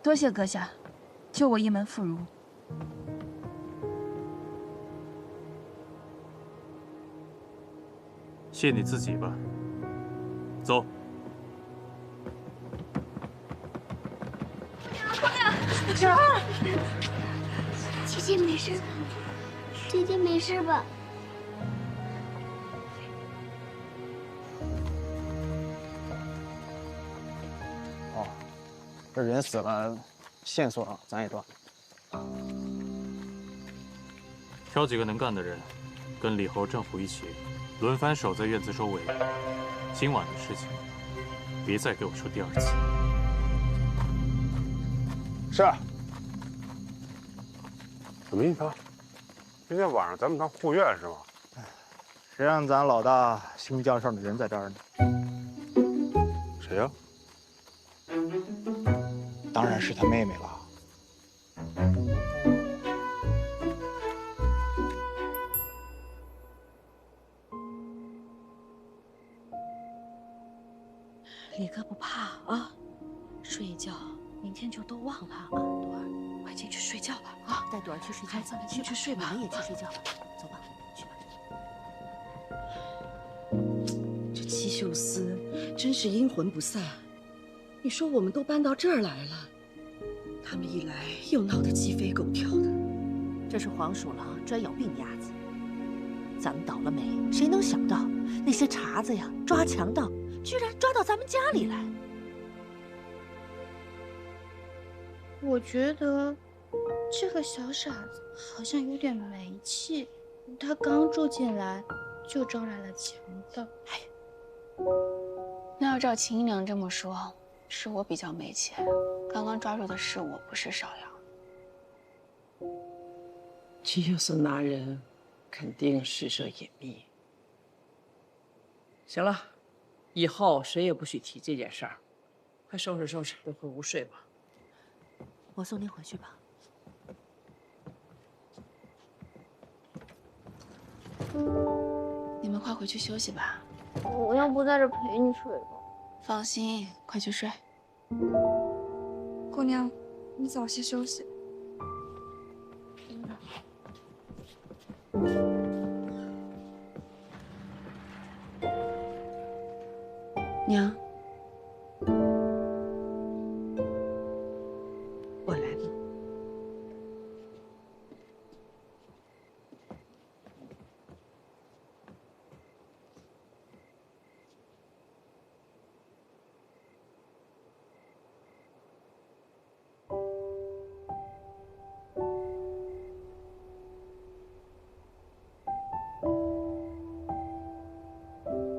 多谢阁下，救我一门妇孺。谢你自己吧。走。娘，姐姐没事吧？姐姐没事吧？哦，这人死了，线索咱也断了。挑几个能干的人，跟李侯、郑虎一起，轮番守在院子周围。今晚的事情，别再给我出第二次。是。什么意思啊？今天晚上咱们当护院是吗？谁让咱老大新江上的人在这儿呢？谁呀？当然是他妹妹了。李哥不怕啊，睡一觉，明天就都忘了啊。朵儿，快进去睡觉吧啊！带朵儿去睡觉，孩子们进去睡吧，我们也去睡觉吧，走吧，去吧。这戚秀思真是阴魂不散。你说我们都搬到这儿来了，他们一来又闹得鸡飞狗跳的。这是黄鼠狼专咬病鸭子。咱们倒了霉，谁能想到那些茬子呀，抓强盗，居然抓到咱们家里来？我觉得这个小傻子好像有点没气，他刚住进来就招来了强盗。哎，那要照秦姨娘这么说，是我比较没气。刚刚抓住的是我，不是邵阳。戚秀思拿人肯定施舍隐秘。行了，以后谁也不许提这件事儿。快收拾收拾，都回屋睡吧。我送您回去吧。你们快回去休息吧。我要不在这陪你睡吧？放心，快去睡。姑娘，你早些休息。娘，我来了。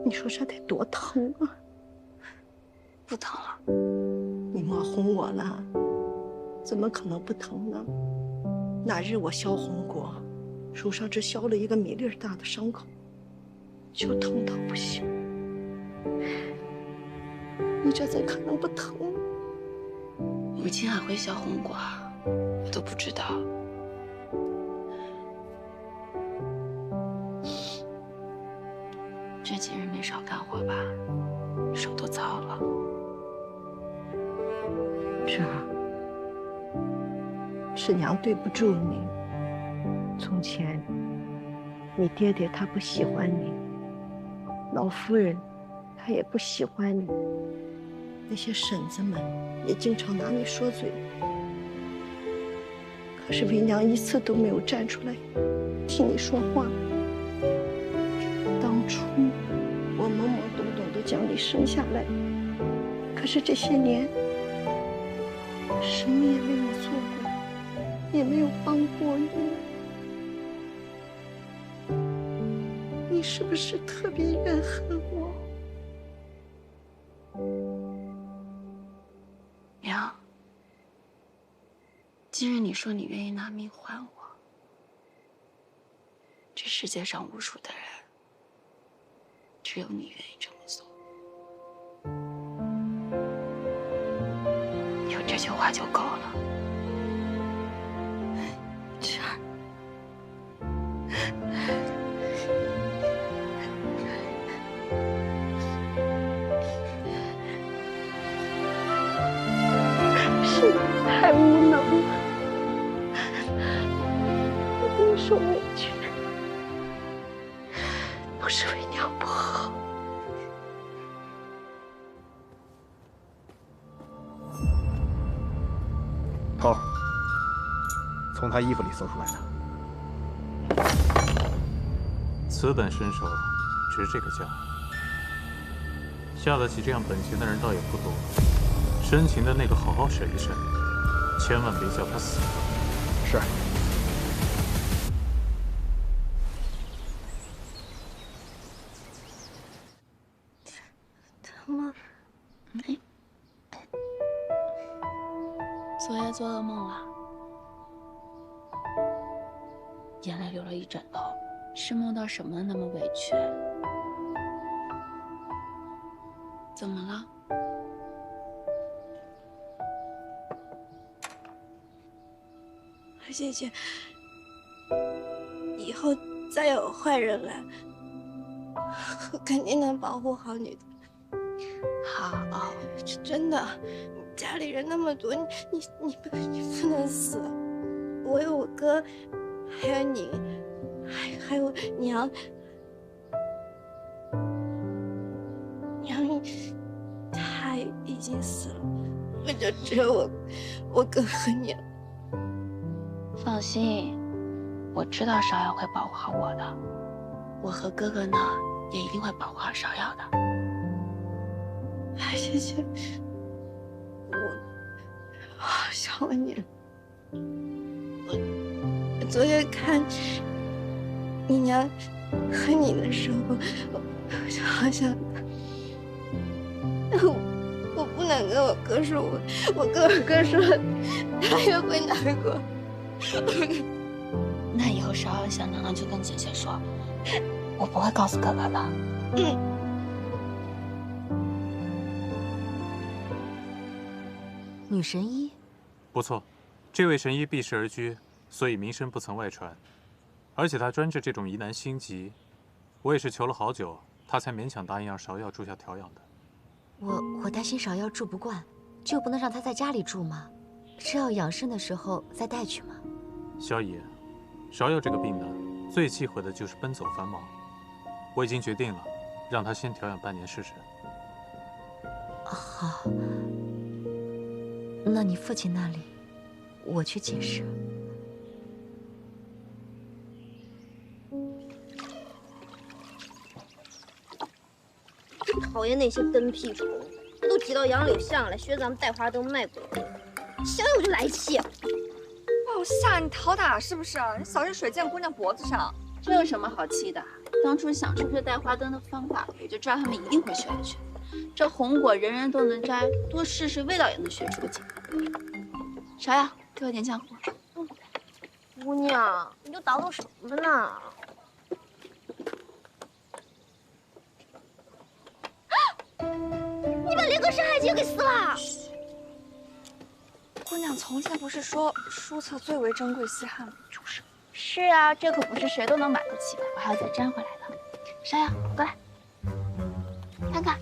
你说这得多疼啊！不疼了。你莫哄我了，怎么可能不疼呢？那日我销红果，手上只削了一个米粒大的伤口，就疼到不行。你这怎可能不疼？母亲还会削红果，我都不知道。这几日没少干活吧？手都糙了。是啊，是娘对不住你。从前，你爹爹他不喜欢你，老夫人她也不喜欢你，那些婶子们也经常拿你说嘴。可是为娘一次都没有站出来替你说话。当初我懵懵懂懂地将你生下来，可是这些年什么也没有做过，也没有帮过你。你是不是特别怨恨我？娘，既然你说你愿意拿命换我，这世界上无数的人，只有你愿意这么做。有这句话就够了。芷儿，是。太无能了，我这么受委屈，都是为娘不好。头儿，从他衣服里搜出来的。此等身手，值这个价。下得起这样本钱的人倒也不多。深情的那个，好好审一审，千万别叫他死了。是。疼吗？昨夜做噩梦了，眼泪流了一枕头，是梦到什么那么委屈？怎么了？姐姐，以后再有坏人来，我肯定能保护好你的。好，真的，家里人那么多，你不能死。我有我哥，还有你，还有娘。娘，她已经死了，我就只有我哥和你了。放心，我知道芍药会保护好我的，我和哥哥呢也一定会保护好芍药的。姐姐，我好想你。我昨天看你娘和你的时候，我就好想我不能跟我哥说，我跟我哥说，他也会难过。那以后芍药想娘娘就跟姐姐说，我不会告诉哥哥的。女神医，不错，这位神医避世而居，所以名声不曾外传。而且他专治这种疑难心疾，我也是求了好久，他才勉强答应让芍药住下调养的。我担心芍药住不惯，就不能让她在家里住吗？是要养生的时候再带去吗？萧姨，芍药这个病呢，最忌讳的就是奔走繁忙。我已经决定了，让她先调养半年试试。好，那你父亲那里，我去解释。讨厌那些跟屁虫，都挤到杨柳巷来学咱们带花灯卖鬼，想想我就来气。哦，吓你讨打是不是？你小心水溅姑娘脖子上。这有什么好气的？当初想出这带花灯的方法，我就知道他们一定会学一学。这红果人人都能摘，多试试味道也能学出个劲。芍药，给我点浆糊。姑娘，你都捣鼓什么呢？你把连根山海经给撕了！姑娘从前不是说书册最为珍贵稀罕吗？就是。是啊，这可不是谁都能买得起的，我还要再粘回来的。芍药，过来，看看。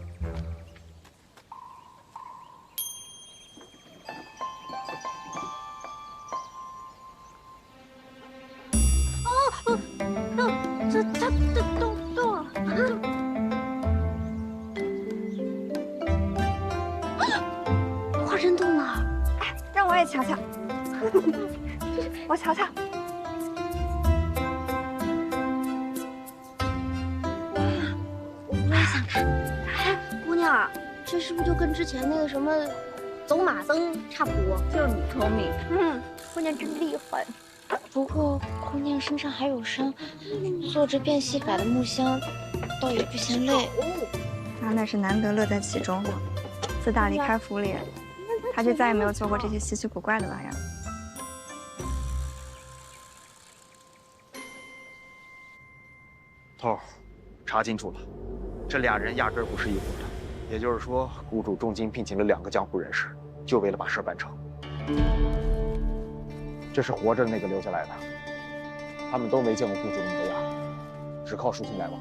它动了。花真动了！哎，让我也瞧瞧。我瞧瞧。我也想看。哎，姑娘，这是不是就跟之前那个什么走马灯差不多？就你聪明。姑娘真厉害。不过姑娘身上还有伤，做着变戏法的木香，倒也不嫌累。他那是难得乐在其中。自打离开府里，他就再也没有做过这些稀奇古怪的玩意儿。头儿，查清楚了，这俩人压根儿不是一伙的。也就是说，谷主重金聘请了2个江湖人士，就为了把事儿办成。这是活着的那个留下来的，他们都没见过谷主的模样，只靠书信来往。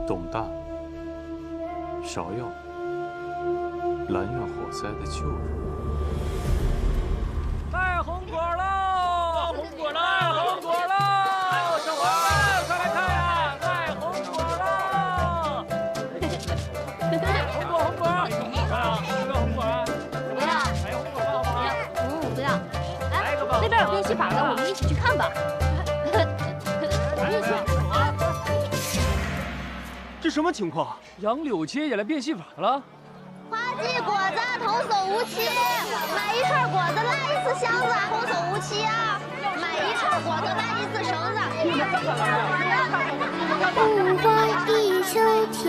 董大、芍药，兰苑火灾的旧人。卖红果喽！红果喽！红果喽！小伙伴，快来看呀！卖红果喽！红果！要不要红果啊？不要。还有红果好不好？不要。哎，那边有变戏法的，我们一起去看吧。这什么情况？杨柳街也来变戏法了？花季果子童叟无欺，买一串果子拉一次箱子，童叟无欺啊！买一串果子拉一次绳子。不管地秋天，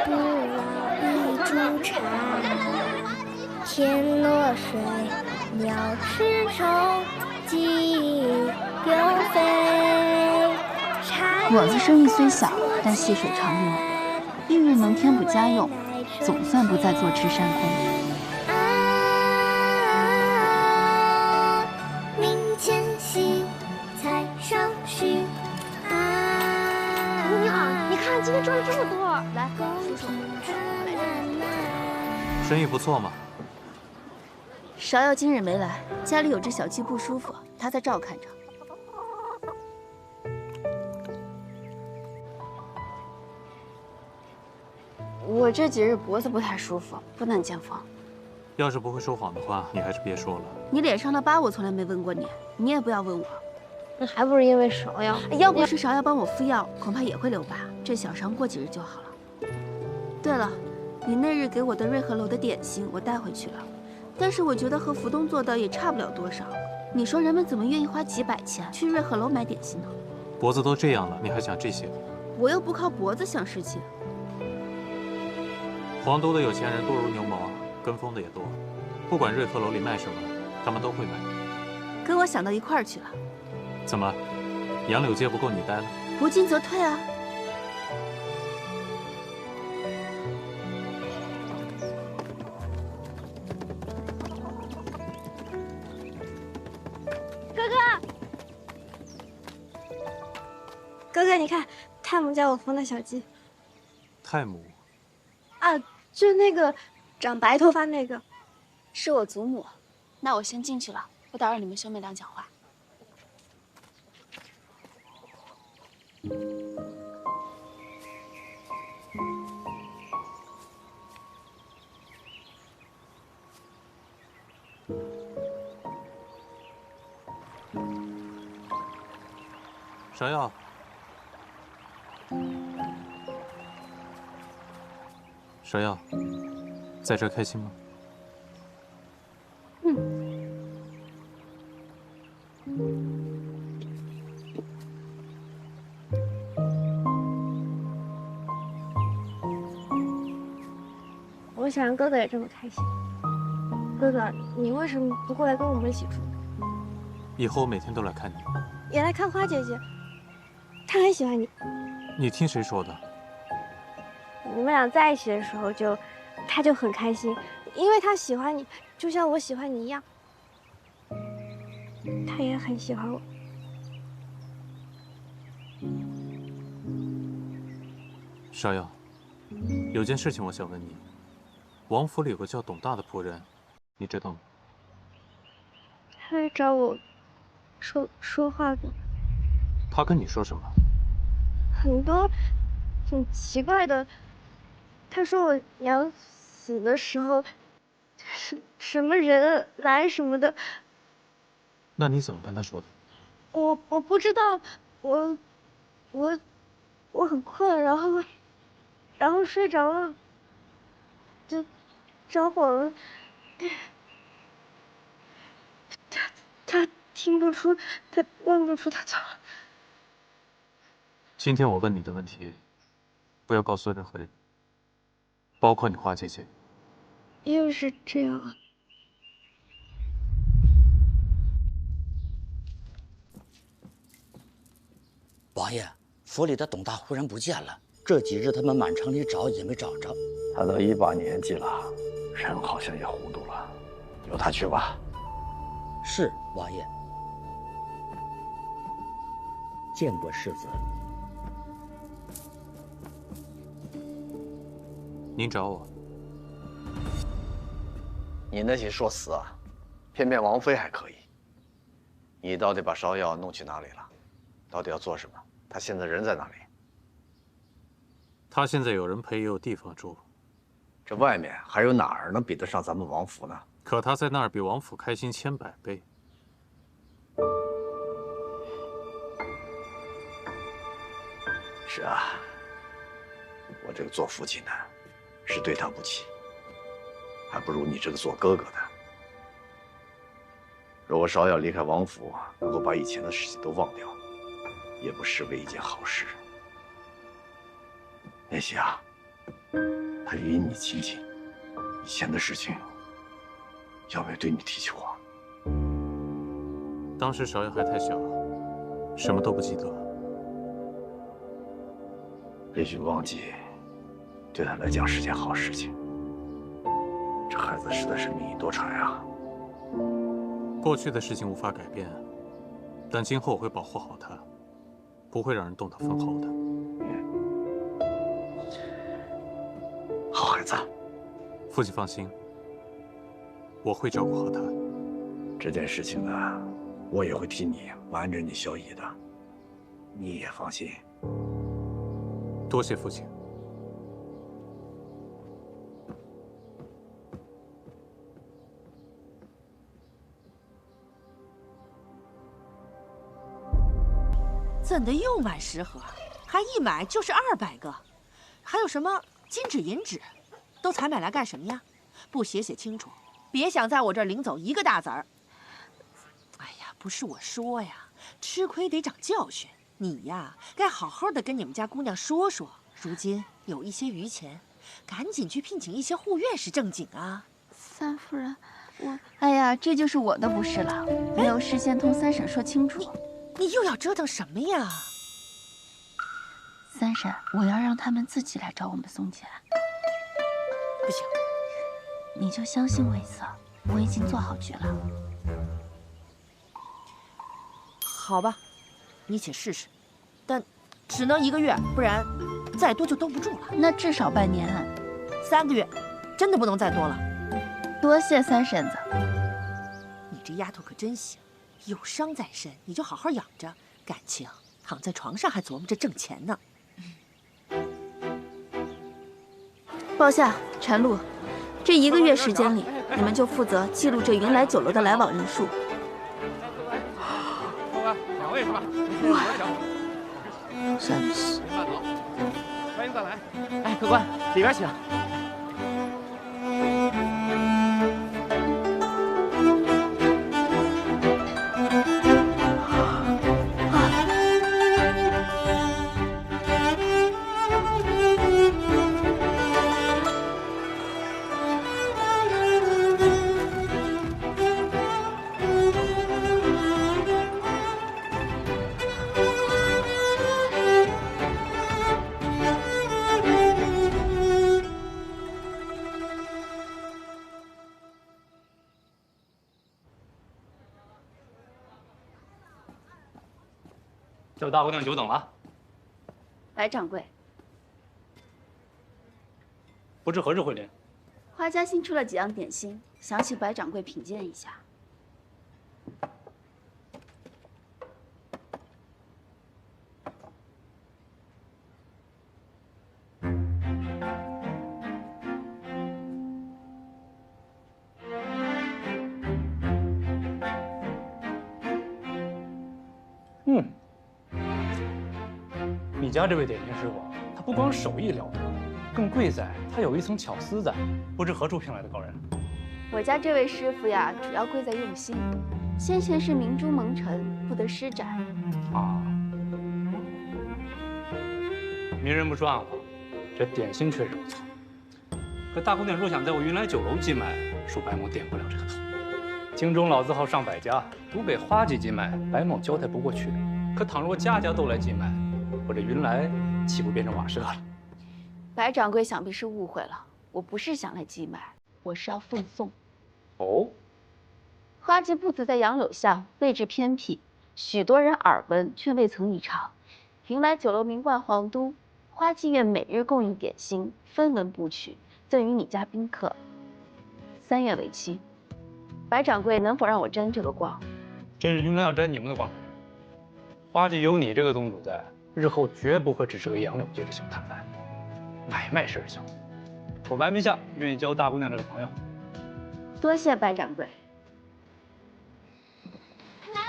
不老一株蝉。天落水，鸟吃虫，鸡又飞。果子生意虽小，但细水长流，一日能填补家用，总算不再坐吃山空。明前夕，菜上须。你好，你看今天赚了这么多，来，叔叔，生意不错嘛。芍药今日没来，家里有只小鸡不舒服，他在照看着。我这几日脖子不太舒服，不能见风。要是不会说谎的话，你还是别说了。你脸上的疤我从来没问过你，你也不要问我。那还不是因为芍药？要不是芍药帮我敷药，恐怕也会留疤。这小伤过几日就好了。对了，你那日给我的瑞和楼的点心我带回去了，但是我觉得和福东做的也差不了多少。你说人们怎么愿意花几百钱去瑞和楼买点心呢？脖子都这样了，你还想这些？我又不靠脖子想事情。皇都的有钱人多如牛毛，跟风的也多。不管瑞和楼里卖什么，他们都会买。跟我想到一块儿去了。怎么，杨柳街不够你待了？不进则退啊！哥哥，你看，泰姆教我缝的小鸡。泰姆。啊，就那个长白头发那个，是我祖母。那我先进去了，不打扰你们兄妹俩讲话。芍药。芍药，在这开心吗？我想让哥哥也这么开心。哥哥，你为什么不过来跟我们一起住？以后我每天都来看你。也来看花姐姐，她很喜欢你。你听谁说的？你们俩在一起的时候她就很开心，因为她喜欢你，就像我喜欢你一样。她也很喜欢我。芍药，有件事情我想问你。王府里有个叫董大的仆人，你知道吗？他来找我说话的。他跟你说什么？很多很奇怪的。他说我娘死的时候，什么人来什么的。那你怎么跟他说的？我不知道，我很困，然后睡着了，就着火了。他听不出，他问不出他走了。今天我问你的问题，不要告诉任何人，包括你花姐姐。又是这样啊。王爷，府里的董大忽然不见了，这几日他们满城里找也没找着。他都一把年纪了，人好像也糊涂了，由他去吧。是王爷。见过世子。您找我？你那些说死啊，偏偏王妃还可以。你到底把芍药弄去哪里了？到底要做什么？她现在人在哪里？他现在有人陪，也有地方住。这外面还有哪儿能比得上咱们王府呢？可他在那儿比王府开心千百倍。是啊，我这个做父亲的，是对他不起，还不如你这个做哥哥的。如果芍药离开王府，能够把以前的事情都忘掉，也不失为一件好事。莲希啊，他与你亲近，以前的事情，要没有对你提起过？当时芍药还太小，什么都不记得。也许忘记，对他来讲是件好事情。这孩子实在是命运多舛啊！过去的事情无法改变，但今后我会保护好他，不会让人动他分毫的。好孩子，父亲放心，我会照顾好他。这件事情呢，我也会替你瞒着你萧逸的，你也放心。多谢父亲。怎的又买10盒？还一买就是200个，还有什么金纸银纸，都采买来干什么呀？不写清楚，别想在我这儿领走一个大子儿。哎呀，不是我说呀，吃亏得长教训。你呀，该好好的跟你们家姑娘说说，如今有一些余钱，赶紧去聘请一些护院是正经啊。三夫人，哎呀，这就是我的不是了，没有事先同三婶说清楚。你又要折腾什么呀？三婶，我要让他们自己来找我们送钱。不行，你就相信我一次，我已经做好局了。好吧，你且试试，但只能1个月，不然再多就兜不住了。那至少半年，3个月，真的不能再多了。多谢三婶子。你这丫头可真行，有伤在身，你就好好养着，感情躺在床上还琢磨着挣钱呢。鲍夏、陈露，这1个月时间里，你们就负责记录这云来酒楼的来往人数。客官，2位是吧？真是。慢走，欢迎再来。哎，客官，里边请。叫大姑娘久等了。白掌柜，不知何日会临？花家新出了几样点心，想请白掌柜品鉴一下。你家这位点心师傅，他不光手艺了得，更贵在他有一层巧思在。不知何处聘来的高人？我家这位师傅呀，主要贵在用心。先前是明珠蒙尘，不得施展。啊，明人不说暗话，这点心确实不错。可大姑娘若想在我云来酒楼寄卖，恕白某点不了这个头。京中老字号上百家，独给花记寄卖，白某交代不过去。可倘若家家都来寄卖，我这云来岂不变成瓦舍了？白掌柜想必是误会了，我不是想来寄卖，我是要奉送。哦，花记铺子在杨柳巷，位置偏僻，许多人耳闻却未曾一尝。云来酒楼名冠皇都，花记院每日供应点心，分文不取，赠与你家宾客。3月为期，白掌柜能否让我沾这个光？这是云来要沾你们的光。花季有你这个宗主在，日后绝不会只是个杨柳街的小摊贩，买卖事小。我白眉下愿意交大姑娘这个朋友。多谢白掌柜。来，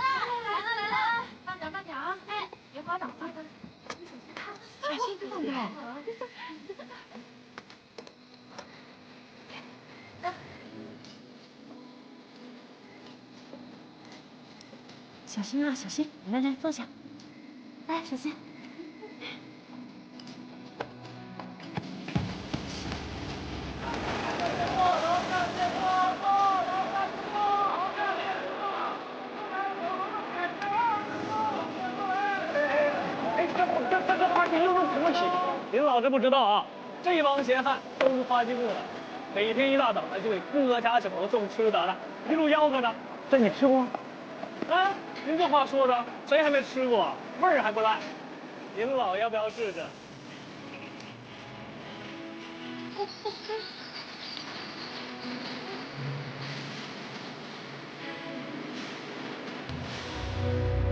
慢点啊！哎，别滑倒了。小心碰到。小心啊，小心！来，坐下。来，小心。这花季又弄什么起？您老是不知道啊，这帮闲汉都是花季雇的，每天一大早的就给各家酒楼送吃的，一路吆喝着。这你吃过？啊，您这话说的，谁还没吃过？味儿还不赖。您老要不要试试？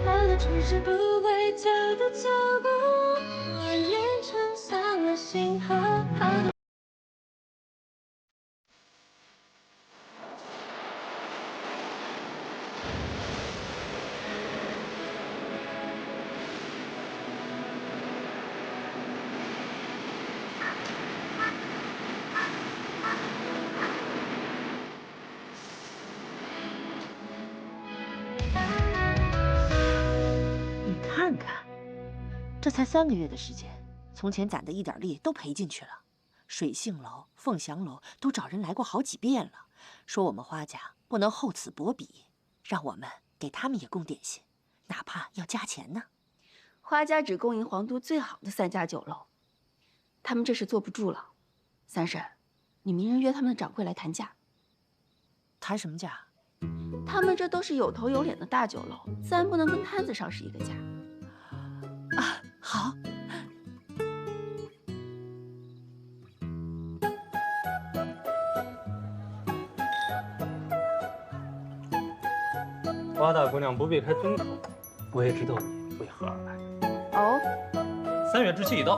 他的只是不回头的走过，而连成散了心河。看看，这才3个月的时间，从前攒的一点力都赔进去了。水杏楼、凤翔楼都找人来过好几遍了，说我们花家不能厚此薄彼，让我们给他们也供点心，哪怕要加钱呢。花家只供应皇都最好的3家酒楼，他们这是坐不住了。三婶，你明日约他们的掌柜来谈价。谈什么价？他们这都是有头有脸的大酒楼，自然不能跟摊子上是一个价。啊，好。花大姑娘不必开尊口，我也知道你为何而来。哦，3月之期已到，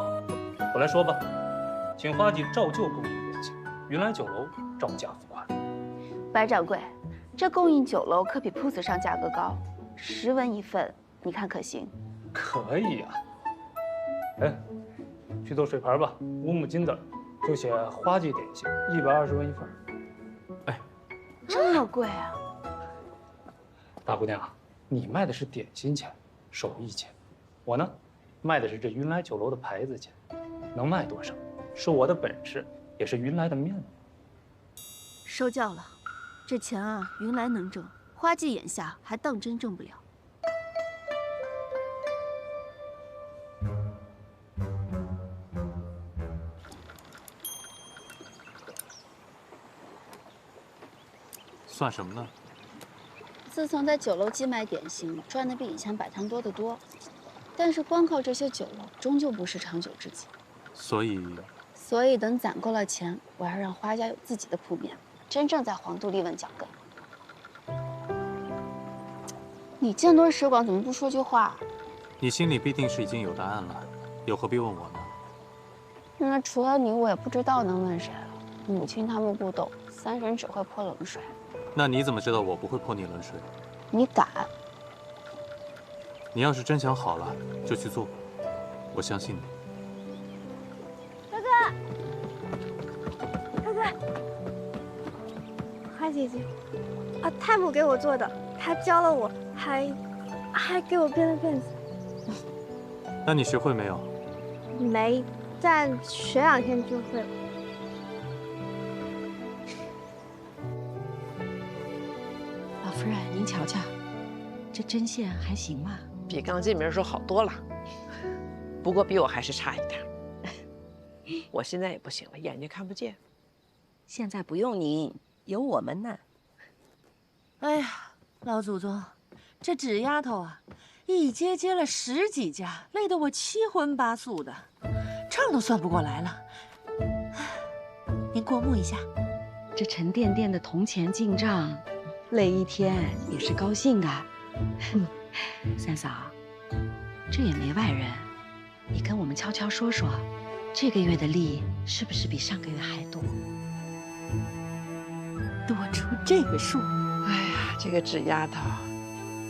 我来说吧，请花季照旧供应点心，云来酒楼照价付款。白掌柜，这供应酒楼可比铺子上价格高，10文一份，你看可行？可以呀。哎，去做水盘吧，5亩金子，就写花季点心，120文一份。哎，这么贵啊！大姑娘，你卖的是点心钱、手艺钱，我呢，卖的是这云来酒楼的牌子钱，能卖多少，是我的本事，也是云来的面子。收教了，这钱啊，云来能挣，花季眼下还当真挣不了。算什么呢？自从在酒楼寄卖点心，赚的比以前摆摊多得多。但是光靠这些酒楼，终究不是长久之计。所以等攒够了钱，我要让花家有自己的铺面，真正在皇都立稳脚跟。你见多识广，怎么不说句话？你心里必定是已经有答案了，又何必问我呢？那除了你，我也不知道能问谁了。母亲他们不懂，三婶只会泼冷水。那你怎么知道我不会泼你冷水？你敢？你要是真想好了，就去做，我相信你。哥哥，花姐姐，啊，太母给我做的，她教了我，还给我编了辫子。那你学会没有？没，但学2天就会了。老夫人，您瞧瞧，这针线还行吗？比刚进门时候好多了，不过比我还是差一点。我现在也不行了，眼睛看不见。现在不用您，有我们呢。哎呀，老祖宗，这纸丫头啊，一接接了10几家，累得我7荤8素的，账都算不过来了。您过目一下。这沉甸甸的铜钱进账，累一天也是高兴啊。三嫂，这也没外人，你跟我们悄悄说说，这个月的利是不是比上个月还多？多出这个数。哎呀，这个纸丫头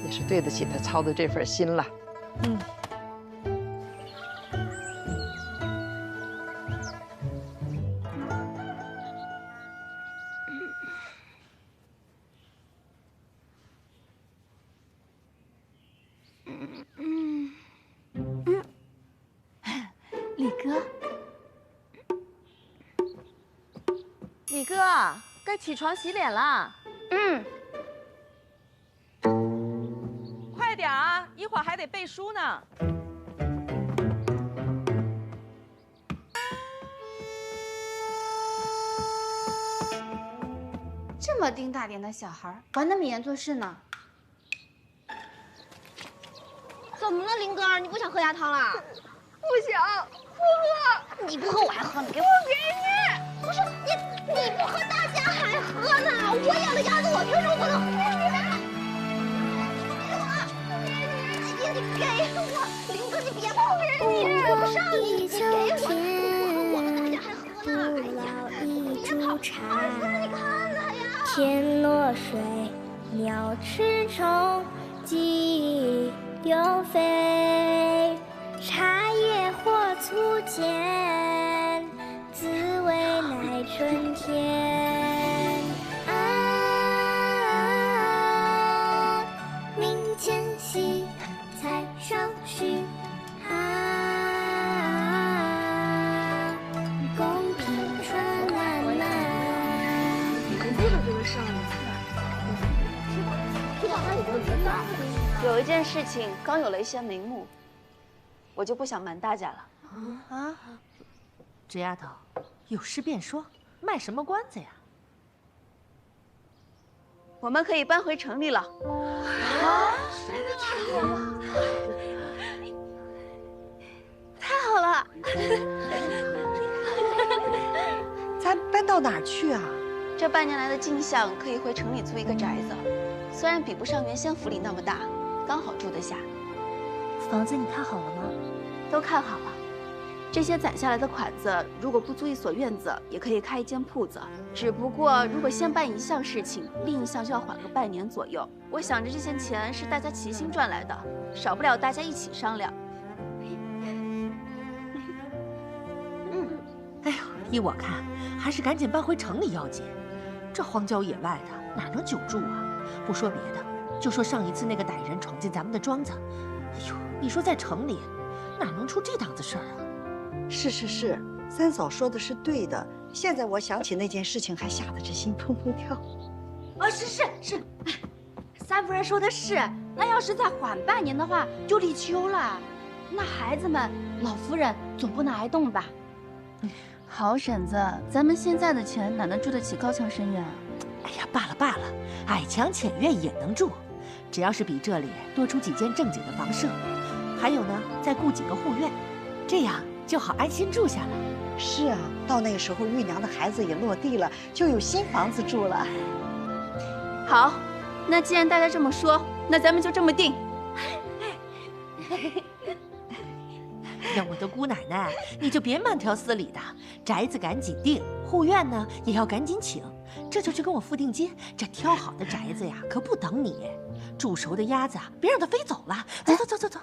也是对得起她操的这份心了。李哥，李哥，该起床洗脸了。快点啊，一会儿还得背书呢。这么丁大点的小孩，管那么严做事呢？怎么了，林哥？你不想喝鸭汤了？不想，不喝。你不喝我还喝呢，给我。我给你。不是你不喝大家还喝呢。我养的鸭子我凭什么不能喝？你给我，林哥你别碰人，我不上你，你给我，我们大家还喝呢。哎呀，别跑，儿子你看他呀。天落水，鸟吃虫，鸡又飞，茶叶或粗浅，滋味乃春天。啊，明前夕，菜上须。啊，公平春漫漫。有一件事情刚有了一些眉目，我就不想瞒大家了。啊，纸丫头，有事便说，卖什么关子呀？我们可以搬回城里了。太好了！咱搬到哪儿去啊？这半年来的进项可以回城里租一个宅子，虽然比不上原先府里那么大，刚好住得下。房子你看好了吗？都看好了。这些攒下来的款子，如果不租一所院子，也可以开一间铺子。只不过，如果先办一项事情，另一项就要缓个半年左右。我想着这些钱是大家齐心赚来的，少不了大家一起商量。哎呦，依我看，还是赶紧搬回城里要紧。这荒郊野外的，哪能久住啊？不说别的，就说上一次那个歹人闯进咱们的庄子，哎呦，你说在城里，哪能出这档子事儿啊？是，三嫂说的是对的。现在我想起那件事情，还吓得这心砰砰跳。是，三夫人说的是，那要是再缓半年的话，就立秋了。那孩子们，老夫人总不能挨冻吧？好婶子，咱们现在的钱哪能住得起高墙深院啊？哎呀，罢了，矮墙浅院也能住，只要是比这里多出几间正经的房舍，还有呢，再雇几个护院，这样就好安心住下了。是啊，到那个时候，玉娘的孩子也落地了，就有新房子住了。好，那既然大家这么说，那咱们就这么定。要我的姑奶奶，你就别慢条斯理的，宅子赶紧定，护院呢也要赶紧请。这就去跟我付定金，这挑好的宅子呀，可不等你。煮熟的鸭子啊，别让它飞走了。走。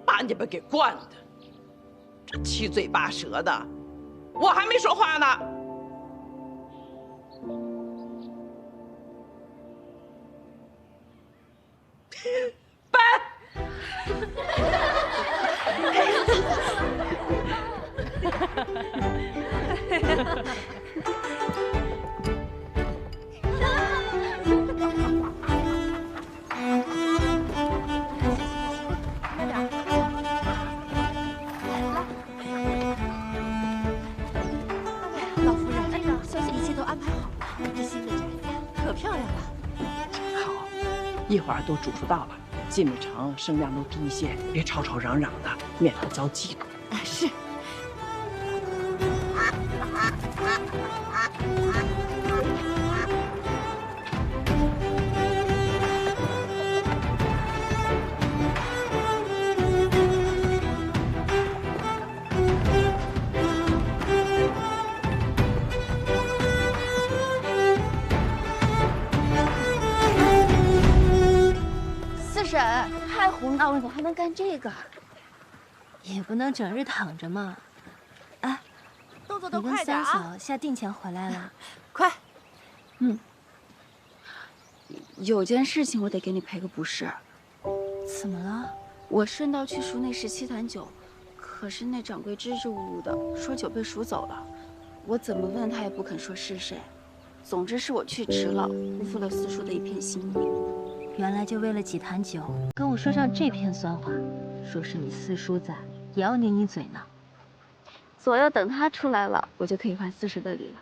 把你们给惯的，这七嘴八舌的，我还没说话呢。老夫人，一切都安排好了，这新的宅子可漂亮了。真好，一会儿都煮熟到了，进了城声量都低一些，别吵吵嚷嚷的，免得遭嫉妒。是。四婶，太胡闹了，怎么还能干这个？也不能整日躺着嘛。哎，动作都你跟快点啊！三嫂下定前回来了，快。有件事情我得给你赔个不是。怎么了？我顺道去赎那17坛酒，可是那掌柜支支吾吾的说酒被赎走了，我怎么问他也不肯说是谁。总之是我去迟了，辜负了四叔的一片心意。原来就为了几坛酒，跟我说上这片酸话，说是你四叔在，也要拧你嘴呢。左右等他出来了，我就可以还四叔的礼了。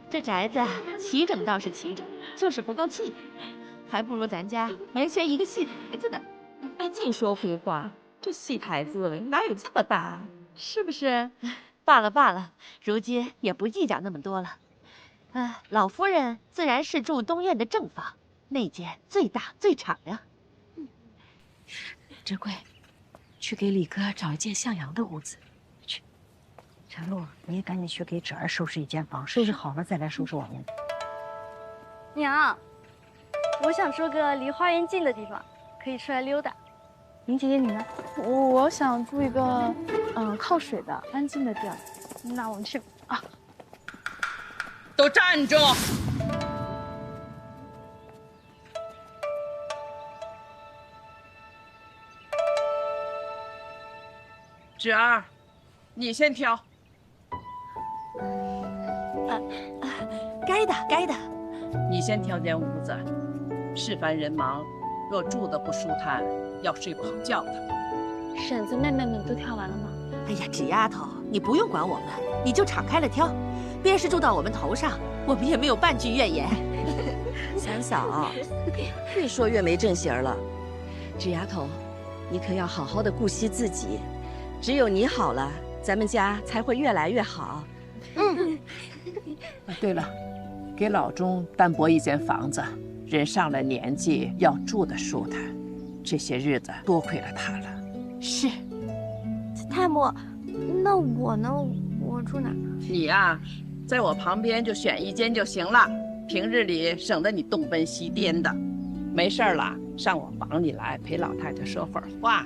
这宅子齐整倒是齐整，就是不够气，还不如咱家门前一个戏台子呢。哎，净说胡话，这戏台子哪有这么大啊？是不是？罢了罢了，如今也不计较那么多了。老夫人自然是住东院的正房，那间最大最敞呀。珍贵，去给李哥找一间向阳的屋子。去，陈露，你也赶紧去给芷儿收拾一间房，收拾好了再来收拾我们。娘，我想住个离花园近的地方，可以出来溜达。林姐姐你呢？我想住一个靠水的安静的地儿。那我们去啊。都站住！芷儿，你先挑。该的，该的。你先挑间屋子，事繁人忙，若住的不舒坦，要睡不好觉的。婶子、妹妹们都挑完了吗？哎呀，纸丫头，你不用管我们，你就敞开了挑。便是住到我们头上，我们也没有半句怨言。三嫂，越说越没正形了。纸丫头，你可要好好的顾惜自己，只有你好了，咱们家才会越来越好。对了，给老钟单拨一间房子，人上了年纪要住的舒坦，这些日子多亏了他了。是。太母，那我呢？我住哪？你呀，在我旁边就选一间就行了，平日里省得你东奔西颠的。没事了，上我房里来陪老太太说会儿话。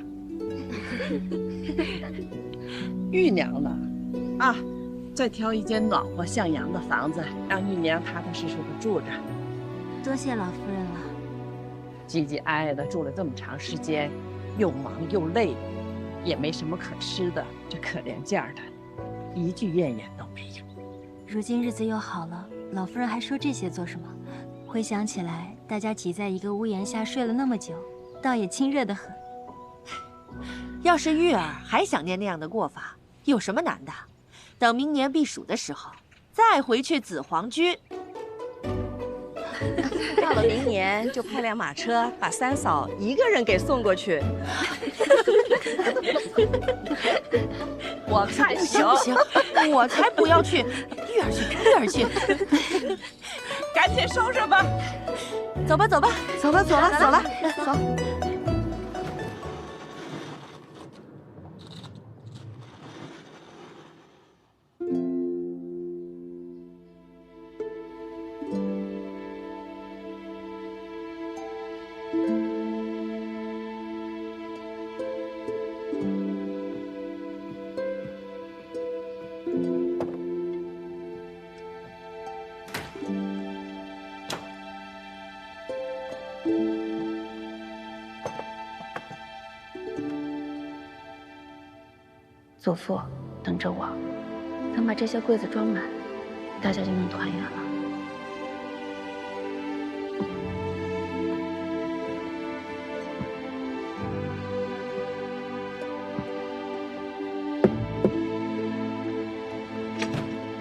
玉娘呢？啊，再挑一间暖和向阳的房子，让玉娘踏踏实实的住着。多谢老夫人了。唧唧挨挨的住了这么长时间，又忙又累，也没什么可吃的，这可怜劲儿的，一句怨言都没有。如今日子又好了，老夫人还说这些做什么？回想起来，大家挤在一个屋檐下睡了那么久，倒也亲热得很。要是玉儿还想念那样的过法，有什么难的？等明年避暑的时候，再回去紫黄居。到了明年就派辆马车把三嫂一个人给送过去。我看行不行，我才不要去！玉儿去，玉儿去，赶紧收拾吧。走吧，走吧，走了，走了，走了，走。祖父，等着我，等把这些柜子装满，大家就能团圆了。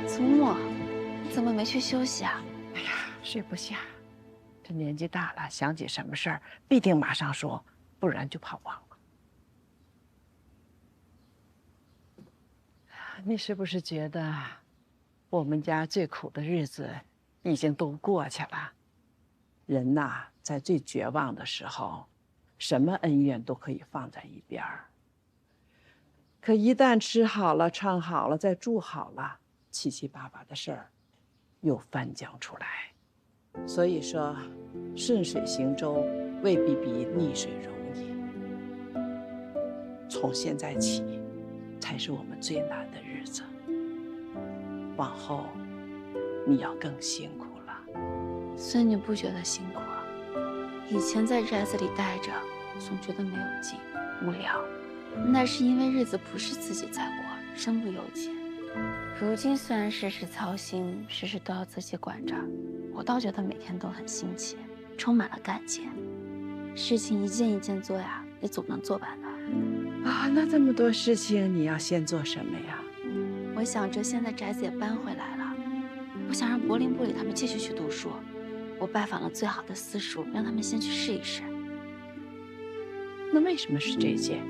祖母，你怎么没去休息啊？哎呀，睡不下。这年纪大了，想起什么事儿必定马上说，不然就怕忘了。你是不是觉得我们家最苦的日子已经都过去了？人呐，在最绝望的时候，什么恩怨都可以放在一边儿。可一旦吃好了、穿好了、再住好了，七七八八的事儿又翻江出来。所以说，顺水行舟未必比逆水容易。从现在起，才是我们最难的日子。往后，你要更辛苦了。孙女不觉得辛苦啊，以前在宅子里待着，总觉得没有劲、无聊，那是因为日子不是自己在过，身不由己。如今虽然事事操心，事事都要自己管着，我倒觉得每天都很新奇，充满了干劲。事情一件一件做呀，也总能做完的。啊，那这么多事情，你要先做什么呀？我想着现在宅子也搬回来了，不想让柏林部里他们继续去读书。我拜访了最好的私塾，让他们先去试一试。那为什么是这些？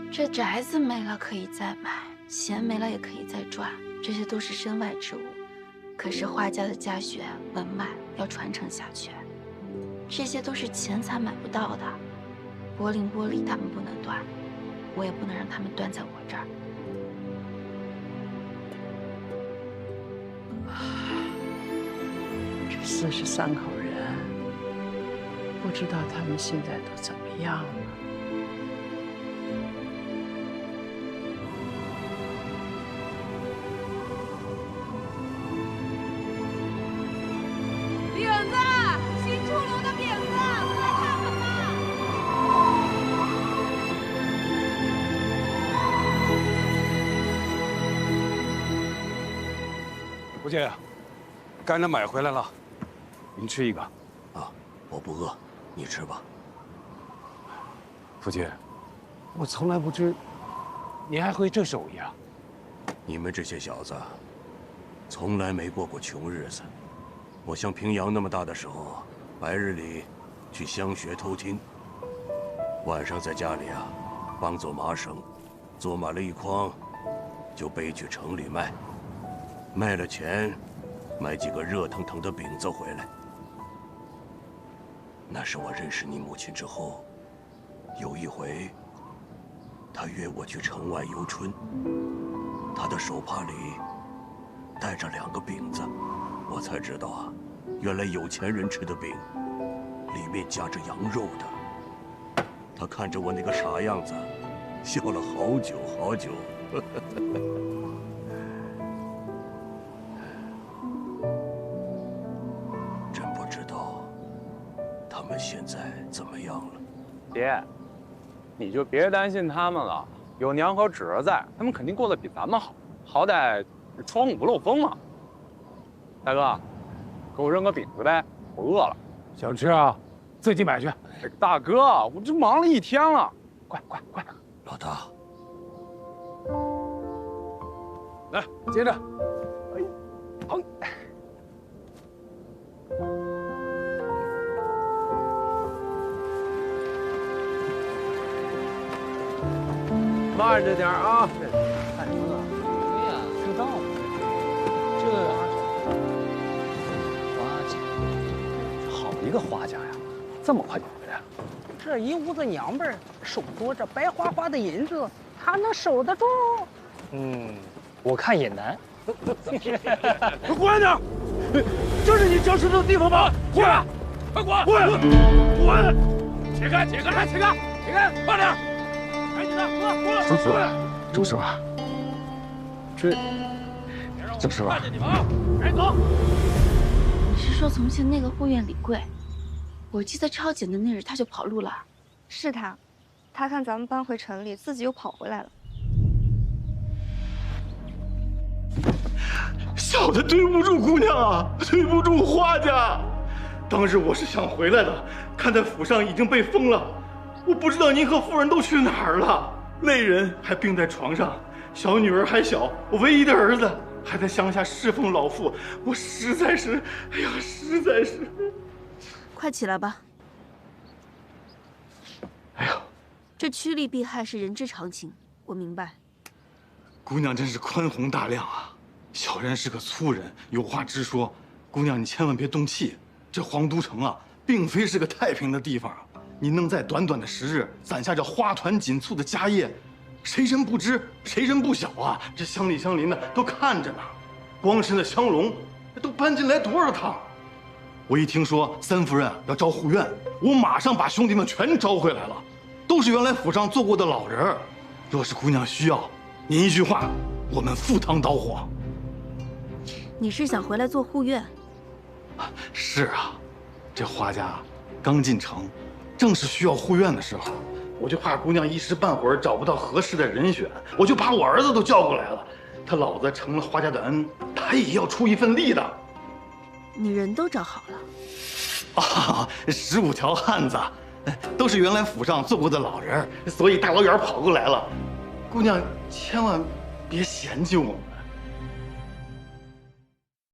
这宅子没了可以再买，钱没了也可以再赚，这些都是身外之物。可是画家的家学文脉要传承下去，这些都是钱财买不到的。柏林玻璃他们不能断，我也不能让他们断在我这儿。这43口人，不知道他们现在都怎么样了。饼子，新出炉的饼子，快看看吧！吴姐，干的买回来了，您吃一个。啊，我不饿，你吃吧。福姐，我从来不知您还会这手艺啊！你们这些小子，从来没过过穷日子。我像平阳那么大的时候，白日里去乡学偷听，晚上在家里啊帮做麻绳，做满了一筐，就背去城里卖，卖了钱，买几个热腾腾的饼子回来。那是我认识你母亲之后，有一回，她约我去城外游春，她的手帕里带着2个饼子。我才知道啊，原来有钱人吃的饼，里面夹着羊肉的。他看着我那个傻样子，笑了好久好久。真不知道他们现在怎么样了。爹，你就别担心他们了，有娘和侄儿在，他们肯定过得比咱们好，好歹窗户不漏风嘛。大哥，给我扔个饼子呗，我饿了。想吃啊？自己买去。大哥，我这忙了一天了，快！老大，来接着。好。慢着点啊！大哥，对呀，知道吗？这。好一个花家呀，这么快就回来了。这一屋子娘们儿手多着白花花的银子，他能守得住？我看也难。滚点！这是你交出的地方吗？滚！快滚！滚！解开！快点！赶紧的，周师傅，周师傅，慢着你们啊！赶紧走！你是说从前那个护院李贵？我记得抄检的那日他就跑路了。是他，他看咱们搬回城里，自己又跑回来了。小的对不住姑娘啊，对不住花家。当日我是想回来的，看在府上已经被封了，我不知道您和夫人都去哪儿了。累人还病在床上，小女儿还小，我唯一的儿子还在乡下侍奉老父，我实在是，哎呀，实在是。快起来吧。哎呦，这趋利避害是人之常情，我明白。姑娘真是宽宏大量啊！小人是个粗人，有话直说。姑娘，你千万别动气。这皇都城啊，并非是个太平的地方啊。你能在短短的10日攒下这花团锦簇的家业，谁人不知，谁人不晓啊？这乡里乡邻的都看着呢。光是那香龙，都搬进来多少趟？我一听说三夫人要招护院，我马上把兄弟们全招回来了，都是原来府上做过的老人。若是姑娘需要，您一句话，我们赴汤蹈火。你是想回来做护院？是啊，这花家刚进城，正是需要护院的时候，我就怕姑娘一时半会儿找不到合适的人选，我就把我儿子都叫过来了。他老子成了花家的恩，他也要出一份力的。你人都找好了？啊，15条汉子，都是原来府上做过的老人，所以大老远跑过来了。姑娘千万别嫌弃我们。